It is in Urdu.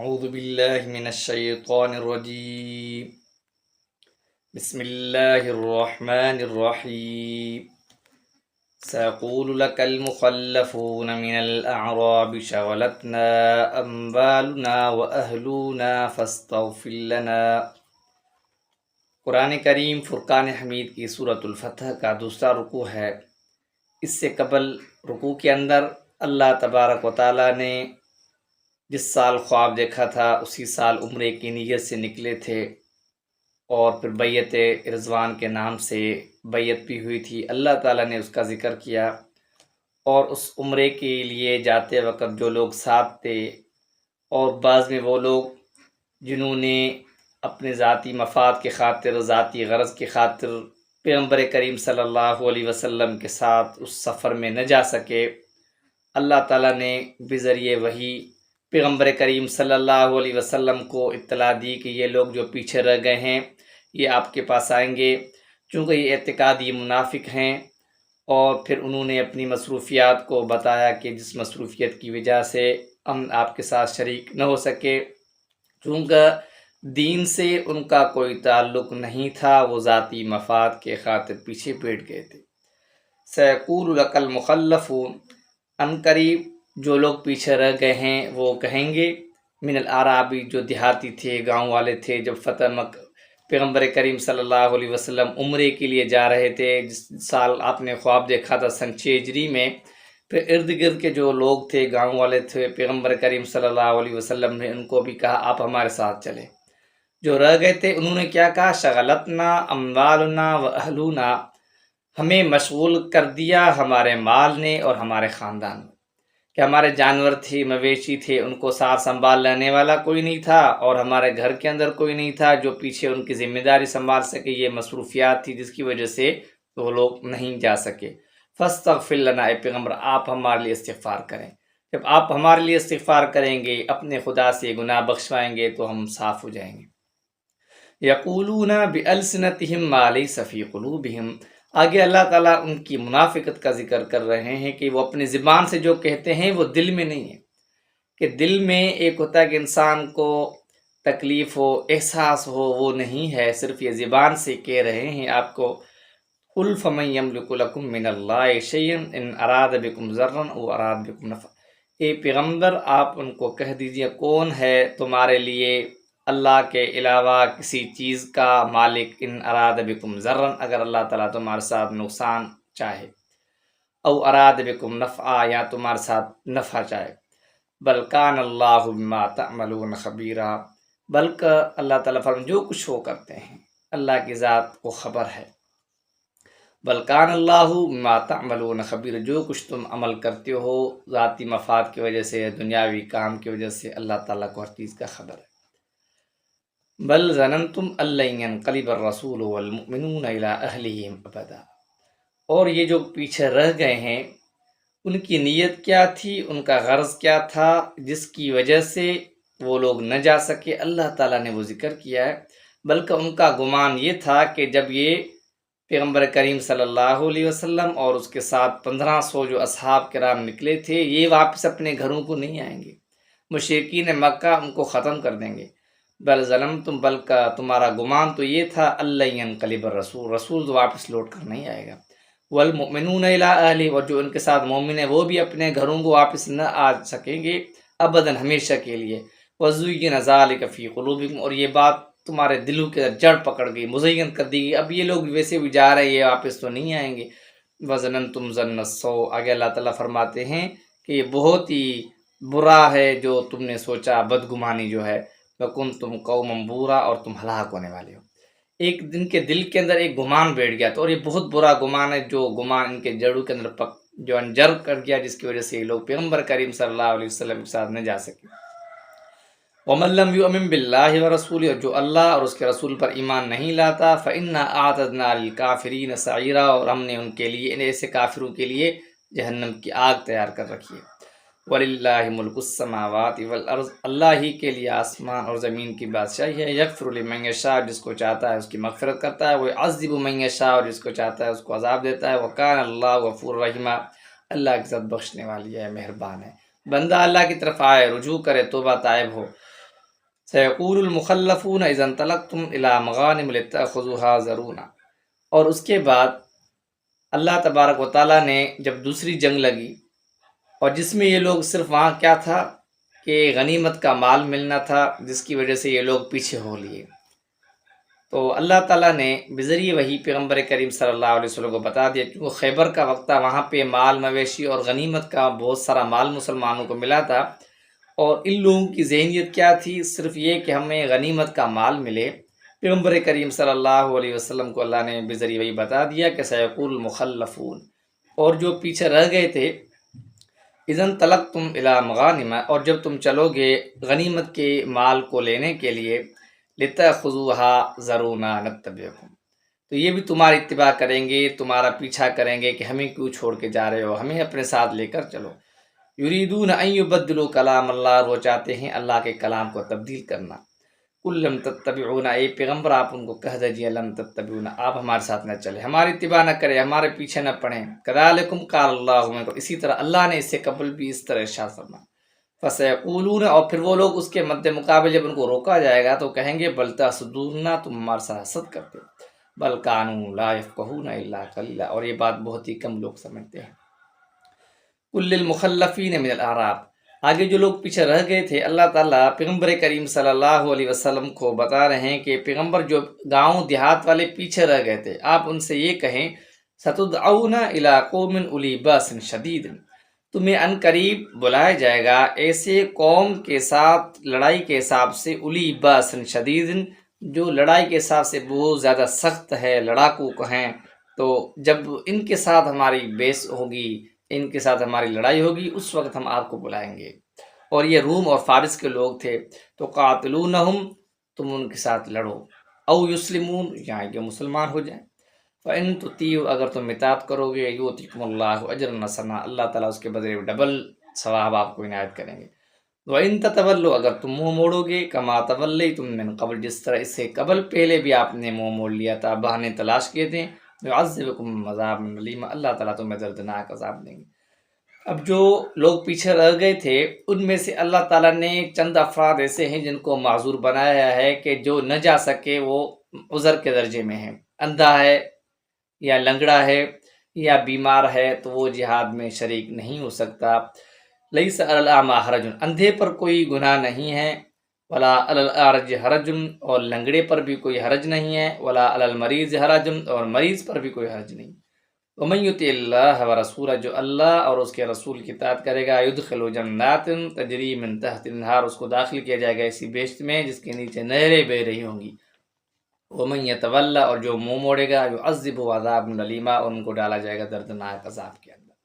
اعوذ باللہ من الشیطان الرجیم بسم اللہ الرحمن الرحیم سيقول لك المخلفون من الأعراب شغلتنا أموالنا وأهلنا فاستغفر لنا۔ قرآن کریم فرقان حمید کی سورۃ الفتح کا دوسرا رکوع ہے۔ اس سے قبل رکوع کے اندر اللہ تبارک و تعالیٰ نے جس سال خواب دیکھا تھا اسی سال عمرے کی نیت سے نکلے تھے، اور پھر بیعت رضوان کے نام سے بیعت بھی ہوئی تھی۔ اللہ تعالیٰ نے اس کا ذکر کیا، اور اس عمرے کے لیے جاتے وقت جو لوگ ساتھ تھے، اور بعض میں وہ لوگ جنہوں نے اپنے ذاتی مفاد کے خاطر، ذاتی غرض کے خاطر پیغمبر کریم صلی اللہ علیہ وسلم کے ساتھ اس سفر میں نہ جا سکے، اللہ تعالیٰ نے بذریعے وحی پیغمبر کریم صلی اللہ علیہ وسلم کو اطلاع دی کہ یہ لوگ جو پیچھے رہ گئے ہیں یہ آپ کے پاس آئیں گے، چونکہ یہ اعتقادی منافق ہیں۔ اور پھر انہوں نے اپنی مصروفیات کو بتایا کہ جس مصروفیت کی وجہ سے ہم آپ کے ساتھ شریک نہ ہو سکے، چونکہ دین سے ان کا کوئی تعلق نہیں تھا، وہ ذاتی مفاد کے خاطر پیچھے بیٹھ گئے تھے۔ سیقول لک المخلفون، عنقریب جو لوگ پیچھے رہ گئے ہیں وہ کہیں گے، من الاعرابی جو دیہاتی تھے، گاؤں والے تھے، جب فتح مکہ پیغمبر کریم صلی اللہ علیہ وسلم عمرے کے لیے جا رہے تھے، جس سال آپ نے خواب دیکھا تھا سن 6 ہجری میں، پھر ارد گرد کے جو لوگ تھے، گاؤں والے تھے، پیغمبر کریم صلی اللہ علیہ وسلم نے ان کو بھی کہا آپ ہمارے ساتھ چلیں۔ جو رہ گئے تھے انہوں نے کیا کہا، شغلتنا اموالنا و اہلنا، ہمیں مشغول کر دیا ہمارے مال نے اور ہمارے خاندان نے، کہ ہمارے جانور تھے، مویشی تھے، ان کو ساتھ سنبھال لینے والا کوئی نہیں تھا، اور ہمارے گھر کے اندر کوئی نہیں تھا جو پیچھے ان کی ذمہ داری سنبھال سکے۔ یہ مصروفیات تھی جس کی وجہ سے وہ لوگ نہیں جا سکے۔ فاستغفر لنا، اے پیغمبر آپ ہمارے لیے استغفار کریں۔ جب آپ ہمارے لیے استغفار کریں گے، اپنے خدا سے گناہ بخشوائیں گے تو ہم صاف ہو جائیں گے۔ یقولون بألسنتہم ما لیس فی قلوبہم، آگے اللہ تعالیٰ ان کی منافقت کا ذکر کر رہے ہیں کہ وہ اپنی زبان سے جو کہتے ہیں وہ دل میں نہیں ہے، کہ دل میں ایک ہوتا ہے کہ انسان کو تکلیف ہو، احساس ہو، وہ نہیں ہے، صرف یہ زبان سے کہہ رہے ہیں آپ کو۔ قل فمن یملک لکم من اللہ شیئا ان اراد بکم ضرا او اراد بکم نفعا، اے پیغمبر آپ ان کو کہہ دیجئے کون ہے تمہارے لیے اللہ کے علاوہ کسی چیز کا مالک، ان اراد بکم ضرا، اگر اللہ تعالیٰ تمہارے ساتھ نقصان چاہے، او اراد بکم نفعا، یا تمہارے ساتھ نفع چاہے۔ بل کان اللہ بما تعملون خبیرا، بلکہ اللہ تعالیٰ فرماتے جو کچھ وہ کرتے ہیں اللہ کی ذات کو خبر ہے۔ بل کان اللہ بما تعملون خبیر، جو کچھ تم عمل کرتے ہو ذاتی مفاد کی وجہ سے، دنیاوی کام کی وجہ سے، اللہ تعالیٰ کو ہر چیز کا خبر ہے۔ بل ظننتم ان لن ينقلب الرسول والمؤمنون الى اہلہم ابدا، اور یہ جو پیچھے رہ گئے ہیں ان کی نیت کیا تھی، ان کا غرض کیا تھا جس کی وجہ سے وہ لوگ نہ جا سکے، اللہ تعالیٰ نے وہ ذکر کیا ہے۔ بلکہ ان کا گمان یہ تھا کہ جب یہ پیغمبر کریم صلی اللہ علیہ وسلم اور اس کے ساتھ 1500 جو اصحاب کرام نکلے تھے، یہ واپس اپنے گھروں کو نہیں آئیں گے، مشرکین مکہ ان کو ختم کر دیں گے۔ بل ظلمتم، بلکہ تمہارا گمان تو یہ تھا، اللہ ینقلب الرسول، رسول تو واپس لوٹ کر نہیں آئے گا، والمؤمنون الی اہلہم، اور جو ان کے ساتھ مومن ہیں وہ بھی اپنے گھروں کو واپس نہ آ سکیں گے ابداً، ہمیشہ کے لیے۔ وزین ذالک فی قلوبکم، اور یہ بات تمہارے دلوں کے جڑ پکڑ گئی، مزین کر دی گئی، اب یہ لوگ ویسے بھی جا رہے ہیں، یہ واپس تو نہیں آئیں گے۔ وظننتم ظن السوء، آگے اللہ تعالیٰ فرماتے ہیں کہ یہ بہت ہی برا ہے جو تم نے سوچا، بدگمانی جو ہے، وکنتم قوما بورا، اور تم ہلاک ہونے والے ہو۔ ایک دن کے دل کے اندر ایک گمان بیٹھ گیا تو، اور یہ بہت برا گمان ہے، جو گمان ان کے جڑوں کے اندر جو انجر کر گیا، جس کی وجہ سے یہ لوگ پیغمبر کریم صلی اللہ علیہ وسلم کے ساتھ نہ جا سکے۔ ومن لم یؤمن باللہ ورسولہ، جو اللہ اور اس کے رسول پر ایمان نہیں لاتا، فإنا اعتدنا للکافرین سعیرا، اور ہم نے ان کے لیے، ان ایسے کافروں کے لیے جہنم کی آگ تیار کر رکھی ہے۔ وَلِلَّهِ مُلْكُ السَّمَاوَاتِ وَالْأَرْضِ، اللہ ہی کے لیے آسمان اور زمین کی بادشاہی ہے۔ یغفر لمن یشاء، جس کو چاہتا ہے اس کی مغفرت کرتا ہے، وَيُعَذِّبُ مَن یشاء، اور جس کو چاہتا ہے اس کو عذاب دیتا ہے۔ وَكَانَ اللَّهُ غَفُورًا رَحِیمًا، اللہ کی ذات بخشنے والی ہے، مہربان ہے۔ بندہ اللہ کی طرف آئے، رجوع کرے، توبہ طائب ہو، سیقول المخلفون اذا انطلقتم الی مغانم لتأخذوها ذرونا۔ اور اس کے بعد اللہ تبارک و تعالیٰ نے جب دوسری جنگ لگی اور جس میں یہ لوگ صرف وہاں کیا تھا کہ غنیمت کا مال ملنا تھا، جس کی وجہ سے یہ لوگ پیچھے ہو لیے، تو اللہ تعالیٰ نے بذریعہ وہی پیغمبر کریم صلی اللہ علیہ وسلم کو بتا دیا، کیونکہ خیبر کا وقت تھا، وہاں پہ مال مویشی اور غنیمت کا بہت سارا مال مسلمانوں کو ملا تھا، اور ان لوگوں کی ذہنیت کیا تھی؟ صرف یہ کہ ہمیں غنیمت کا مال ملے۔ پیغمبر کریم صلی اللہ علیہ وسلم کو اللہ نے بذریعہ وہی بتا دیا کہ سیقول المخلفون، اور جو پیچھے رہ گئے تھے، اذن طلقتم الی مغانم، اور جب تم چلو گے غنیمت کے مال کو لینے کے لیے، لتأخذوها ذرونا نتبعکم، تو یہ بھی تمہاری اتباع کریں گے، تمہارا پیچھا کریں گے کہ ہمیں کیوں چھوڑ کے جا رہے ہو، ہمیں اپنے ساتھ لے کر چلو۔ یریدون ان یبدلوا کلام اللہ، وہ چاہتے ہیں اللہ کے کلام کو تبدیل کرنا۔ قل لم تتبعونا، اے پیغمبر آپ ان کو کہہ دیجیے لم تتبعونا، آپ ہمارے ساتھ نہ چلیں، ہماری اتباع نہ کریں، ہمارے پیچھے نہ پڑیں۔ کذالکم قال اللہ منکم، اسی طرح اللہ نے اس سے قبل بھی اس طرح ارشاد فرمایا۔ فسیقولون، اور پھر وہ لوگ اس کے مد مقابل جب ان کو روکا جائے گا تو کہیں گے بل تحسدوننا، تم ہمارے ساتھ حسد کرتے ہو، بل کانوا لا یفقهون الا قلیلا، اور یہ بات بہت ہی کم لوگ سمجھتے ہیں۔ قل للمخلفین من الاعراب، آگے جو لوگ پیچھے رہ گئے تھے، اللہ تعالیٰ پیغمبر کریم صلی اللہ علیہ وسلم کو بتا رہے ہیں کہ پیغمبر جو گاؤں دیہات والے پیچھے رہ گئے تھے، آپ ان سے یہ کہیں ستدعون الی قوم اولی باس شدید، تمہیں ان قریب بلایا جائے گا ایسے قوم کے ساتھ لڑائی کے حساب سے، اولی باس شدید، جو لڑائی کے حساب سے بہت زیادہ سخت ہے، لڑاکو ہیں، تو جب ان کے ساتھ ہماری بیس ہوگی، ان کے ساتھ ہماری لڑائی ہوگی، اس وقت ہم آپ کو بلائیں گے۔ اور یہ روم اور فارس کے لوگ تھے، تو قاتلونہم، تم ان کے ساتھ لڑو، او یسلمون، یہاں کہ مسلمان ہو جائیں۔ فَإِن تُطِیعُوا، اگر تم اطاعت کرو گے، یؤتکم اللہ اجرا حسنا، اللہ تعالیٰ اس کے بدلے ڈبل ثواب آپ کو عنایت کریں گے۔ وَإِن تَتَوَلُّوا، اگر تم منہ موڑو گے، کما تولیتم من قبل، جس طرح اس سے قبل پہلے بھی آپ نے منہ موڑ لیا تھا، بہانے تلاش کیے تھے، يعذبكم عذاب علیما، اللہ تعالیٰ تمہیں دردناک عذاب دیں گے۔ اب جو لوگ پیچھے رہ گئے تھے، ان میں سے اللہ تعالیٰ نے چند افراد ایسے ہیں جن کو معذور بنایا ہے کہ جو نہ جا سکے، وہ عذر کے درجے میں ہیں، اندھا ہے یا لنگڑا ہے یا بیمار ہے، تو وہ جہاد میں شریک نہیں ہو سکتا۔ لیس علی الاعمی حرج، اندھے پر کوئی گناہ نہیں ہے، ولا علی الاعرج حرج، اور لنگڑے پر بھی کوئی حرج نہیں ہے، ولا علی المریض حرج، اور مریض پر بھی کوئی حرج نہیں۔ ومن یطع اللہ ورسولہ، جو اللہ اور اس کے رسول کی اطاعت کرے گا، یدخل جنات تجری من تحت الانہار، اس کو داخل کیا جائے گا ایسی بہشت میں جس کے نیچے نہریں بہہ رہی ہوں گی۔ ومن یتولی، اور جو منہ موڑے گا، یعذبہ عذاب علیما، اور ان کو ڈالا جائے گا دردناک عذاب کے اندر۔